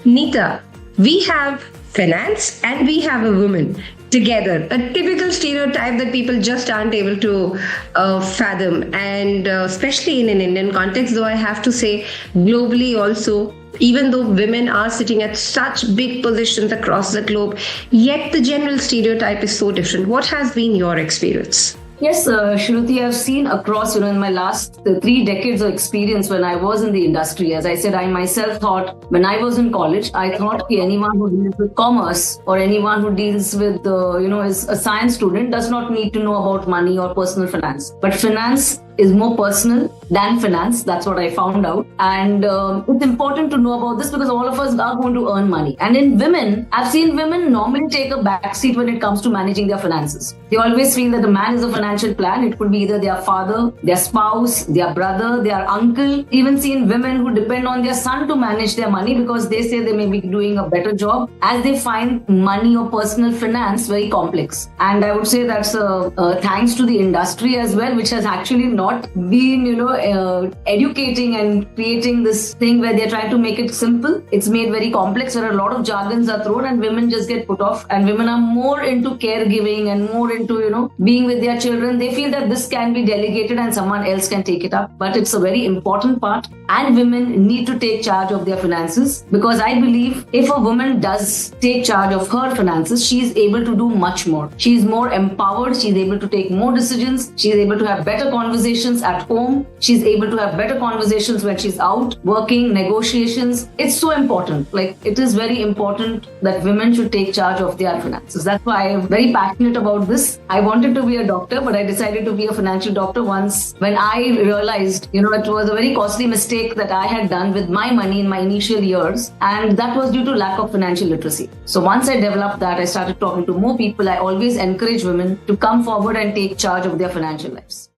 Neeta, we have finance and we have a woman together. A typical stereotype that people just aren't able to fathom. And especially in an Indian context, though I have to say, globally also, even though women are sitting at such big positions across the globe, yet the general stereotype is so different. What has been your experience? Yes, Shruti, I've seen across, in my last 3 decades of experience when I was in the industry. As I said, I myself thought when I was in college, I thought anyone who deals with commerce or anyone who deals with, is a science student does not need to know about money or personal finance. But finance is more personal than finance. That's what I found out. And it's important to know about this because all of us are going to earn money. And in women, I've seen women normally take a backseat when it comes to managing their finances. They always feel that the man is a financial plan. It could be either their father, their spouse, their brother, their uncle. Even seen women who depend on their son to manage their money because they say they may be doing a better job as they find money or personal finance very complex. And I would say that's thanks to the industry as well, which has actually not been, educating and creating this thing where they're trying to make it simple. It's made very complex where a lot of jargons are thrown and women just get put off, and women are more into caregiving and more into, being with their children. They feel that this can be delegated and someone else can take it up. But it's a very important part, and women need to take charge of their finances, because I believe if a woman does take charge of her finances, she is able to do much more. She is more empowered. She is able to take more decisions. She is able to have better conversations at home. She's able to have better conversations when she's out working, negotiations. It's so important. It is very important that women should take charge of their finances. That's why I'm very passionate about this. I wanted to be a doctor, but I decided to be a financial doctor once when I realized, it was a very costly mistake that I had done with my money in my initial years. And that was due to lack of financial literacy. So once I developed that, I started talking to more people. I always encourage women to come forward and take charge of their financial lives.